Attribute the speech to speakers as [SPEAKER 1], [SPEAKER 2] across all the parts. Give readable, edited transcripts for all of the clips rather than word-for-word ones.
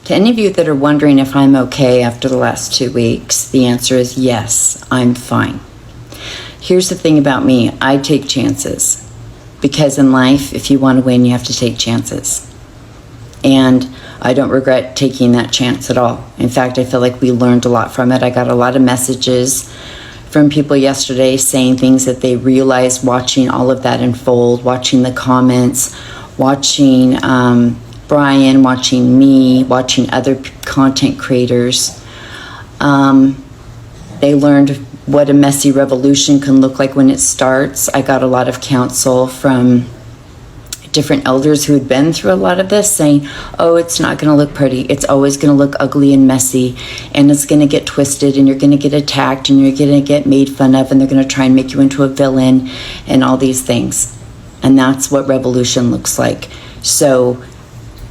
[SPEAKER 1] To any of you that are wondering if I'm okay after the last 2 weeks, the answer is yes, I'm fine. Here's the thing about me, I take chances. Because in life, if you want to win, you have to take chances. And I don't regret taking that chance at all. In fact, I feel like we learned a lot from it. I got a lot of messages from people yesterday saying things that they realized watching all of that unfold, watching the comments, watching Brian, watching me, watching other content creators. They learned what a messy revolution can look like when it starts. I got a lot of counsel from different elders who had been through a lot of this saying, oh, it's not going to look pretty. It's always going to look ugly and messy, and it's going to get twisted, and you're going to get attacked, and you're going to get made fun of, and they're going to try and make you into a villain and all these things. And that's what revolution looks like. So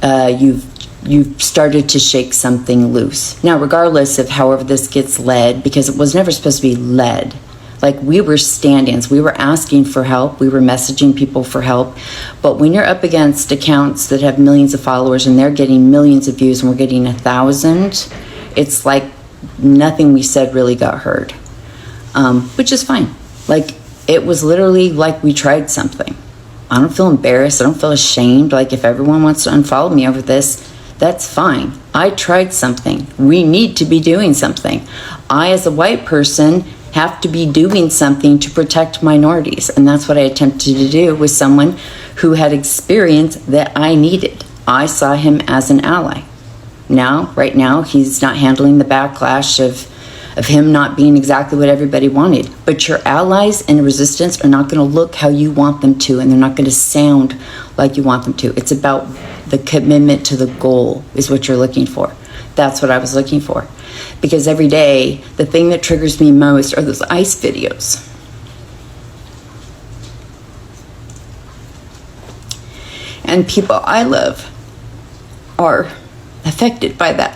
[SPEAKER 1] you've started to shake something loose. Now, regardless of however this gets led, because it was never supposed to be led. Like, we were stand-ins. We were asking for help. We were messaging people for help. But when you're up against accounts that have millions of followers and they're getting millions of views and we're getting 1,000, it's like nothing we said really got heard, which is fine. Like, it was literally like we tried something. I don't feel embarrassed. I don't feel ashamed. Like, if everyone wants to unfollow me over this, that's fine. I tried something. We need to be doing something. I, as a white person, have to be doing something to protect minorities. And that's what I attempted to do with someone who had experience that I needed. I saw him as an ally. Right now, he's not handling the backlash of him not being exactly what everybody wanted. But your allies and resistance are not going to look how you want them to, and they're not going to sound like you want them to. It's about the commitment to the goal is what you're looking for. That's what I was looking for. Because every day, the thing that triggers me most are those ICE videos. And people I love are affected by that.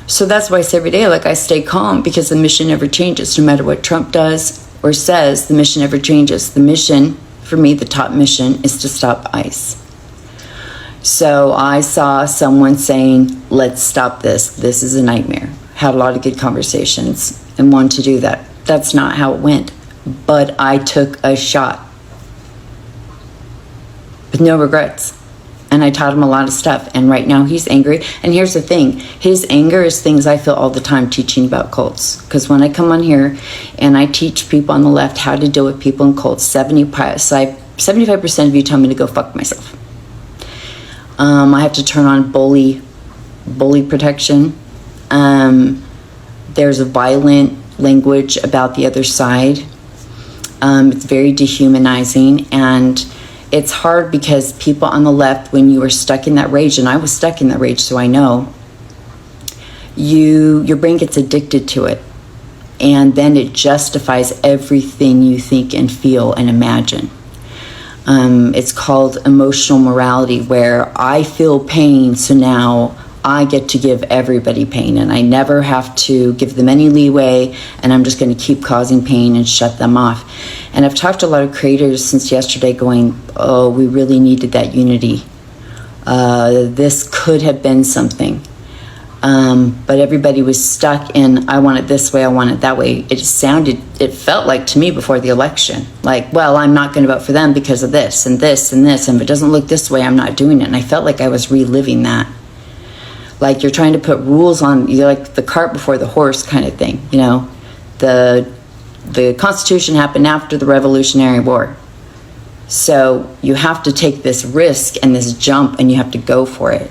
[SPEAKER 1] So that's why I say every day, like, I stay calm, because the mission never changes. No matter what Trump does or says, the mission never changes. The mission, for me, the top mission, is to stop ICE. So I saw someone saying, let's stop this. This is a nightmare. Had a lot of good conversations and wanted to do that. That's not how it went. But I took a shot with no regrets. And I taught him a lot of stuff. And right now he's angry. And here's the thing. His anger is things I feel all the time teaching about cults. Because when I come on here and I teach people on the left how to deal with people in cults, 75% of you tell me to go fuck myself. I have to turn on bully protection. There's a violent language about the other side. It's very dehumanizing, and it's hard because people on the left, when you are stuck in that rage, and I was stuck in that rage, so I know, your brain gets addicted to it, and then it justifies everything you think and feel and imagine. It's called emotional morality, where I feel pain, so now I get to give everybody pain, and I never have to give them any leeway, and I'm just going to keep causing pain and shut them off. And I've talked to a lot of creators since yesterday going, oh, we really needed that unity. This could have been something. But everybody was stuck in, I want it this way, I want it that way. It felt like to me before the election, like, well, I'm not going to vote for them because of this and this and this, and if it doesn't look this way, I'm not doing it. And I felt like I was reliving that. Like, you're trying to put rules on, you're like the cart before the horse kind of thing, you know. The Constitution happened after the Revolutionary War. So you have to take this risk and this jump, and you have to go for it.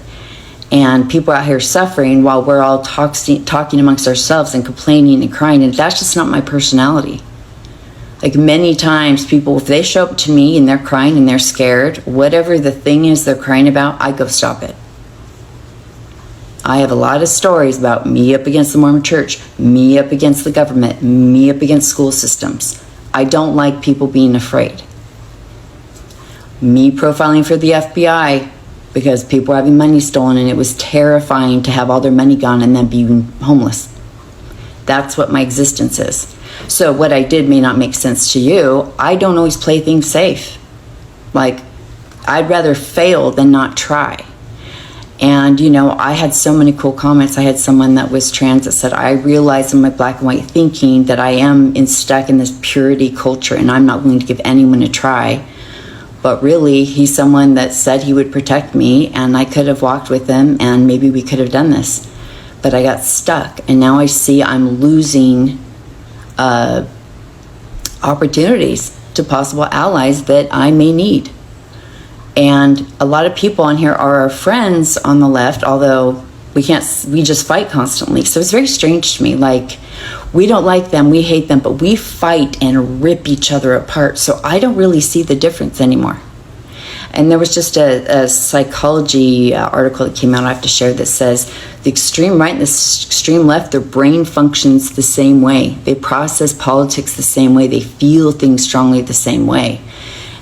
[SPEAKER 1] And people out here suffering while we're all talking amongst ourselves and complaining and crying, and that's just not my personality. Like, many times people, if they show up to me and they're crying and they're scared, whatever the thing is they're crying about, I go stop it. I have a lot of stories about me up against the Mormon church, me up against the government, me up against school systems. I don't like people being afraid. Me profiling for the FBI because people were having money stolen, and it was terrifying to have all their money gone and then be homeless. That's what my existence is. So what I did may not make sense to you. I don't always play things safe. Like, I'd rather fail than not try. And, you know, I had so many cool comments. I had someone that was trans that said, I realize in my black and white thinking that I am stuck in this purity culture and I'm not willing to give anyone a try. But really, he's someone that said he would protect me, and I could have walked with him and maybe we could have done this. But I got stuck, and now I see I'm losing opportunities to possible allies that I may need. And a lot of people on here are our friends on the left, although we just fight constantly. So it's very strange to me. Like, we don't like them, we hate them, but we fight and rip each other apart. So I don't really see the difference anymore. And there was just a psychology article that came out, I have to share, that says the extreme right and the extreme left, their brain functions the same way. They process politics the same way. They feel things strongly the same way.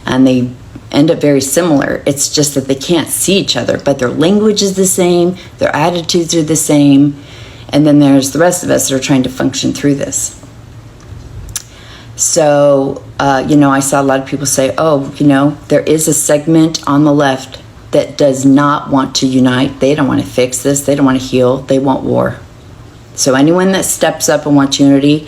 [SPEAKER 1] And they end up very similar. It's just that they can't see each other, but their language is the same, their attitudes are the same, and then there's the rest of us that are trying to function through this. So, you know, I saw a lot of people say, oh, you know, there is a segment on the left that does not want to unite. They don't want to fix this. They don't want to heal. They want war. So anyone that steps up and wants unity,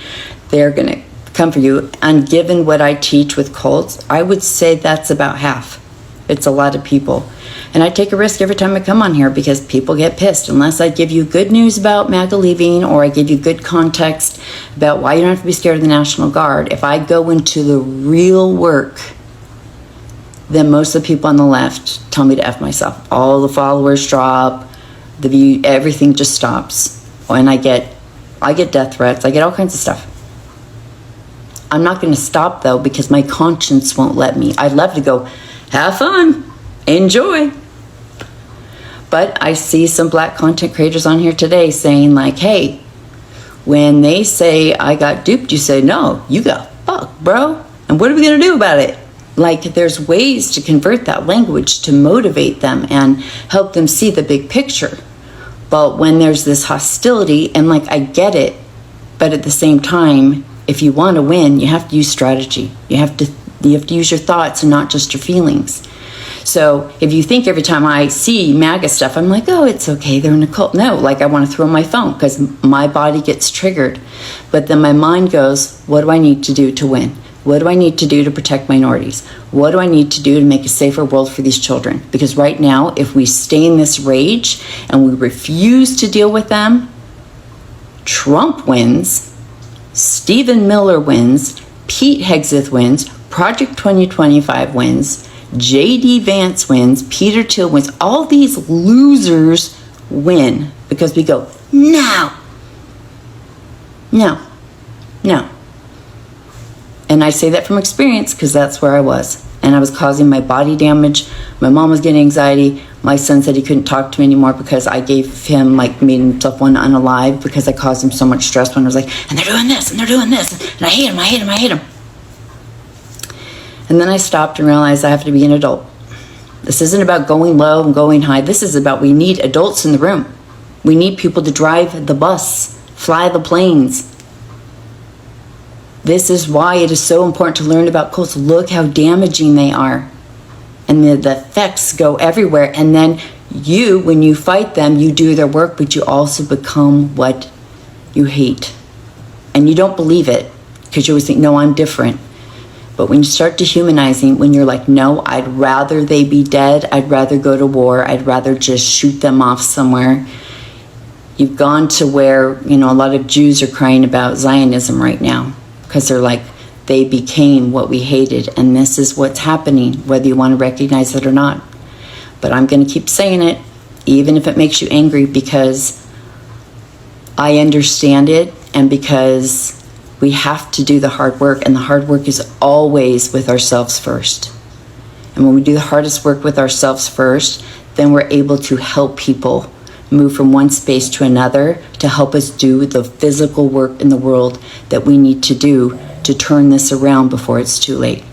[SPEAKER 1] they're going to come for you. And given what I teach with cults, I would say that's about half. It's a lot of people. And I take a risk every time I come on here because people get pissed. Unless I give you good news about MAGA leaving, or I give you good context about why you don't have to be scared of the National Guard, if I go into the real work, then most of the people on the left tell me to F myself. All the followers drop, the view, everything just stops. And I get death threats, I get all kinds of stuff. I'm not going to stop, though, because my conscience won't let me. I'd love to go, have fun, enjoy. But I see some black content creators on here today saying, like, hey, when they say I got duped, you say, no, you got fucked, bro. And what are we going to do about it? Like, there's ways to convert that language to motivate them and help them see the big picture. But when there's this hostility, and like, I get it, but at the same time, if you want to win, you have to use strategy. You have to use your thoughts and not just your feelings. So if you think every time I see MAGA stuff, I'm like, oh, it's okay, they're in a cult. No, like, I want to throw my phone because my body gets triggered. But then my mind goes, what do I need to do to win? What do I need to do to protect minorities? What do I need to do to make a safer world for these children? Because right now, if we stay in this rage and we refuse to deal with them, Trump wins, Stephen Miller wins, Pete Hegseth wins, Project 2025 wins, J.D. Vance wins, Peter Thiel wins. All these losers win because we go, no. And I say that from experience because that's where I was. And I was causing my body damage. My mom was getting anxiety. My son said he couldn't talk to me anymore because I gave him, like, made himself one unalive because I caused him so much stress when I was like, and they're doing this, and they're doing this, and I hate him. And then I stopped and realized I have to be an adult. This isn't about going low and going high. This is about, we need adults in the room. We need people to drive the bus, fly the planes. This is why it is so important to learn about cults. Look how damaging they are. And the effects go everywhere. And then you, when you fight them, you do their work, but you also become what you hate. And you don't believe it because you always think, no, I'm different. But when you start dehumanizing, when you're like, no, I'd rather they be dead. I'd rather go to war. I'd rather just shoot them off somewhere. You've gone to where, you know, a lot of Jews are crying about Zionism right now because they're like, they became what we hated. And this is what's happening, whether you want to recognize it or not. But I'm going to keep saying it, even if it makes you angry, because I understand it and because we have to do the hard work, and the hard work is always with ourselves first. And when we do the hardest work with ourselves first, then we're able to help people move from one space to another to help us do the physical work in the world that we need to do to turn this around before it's too late.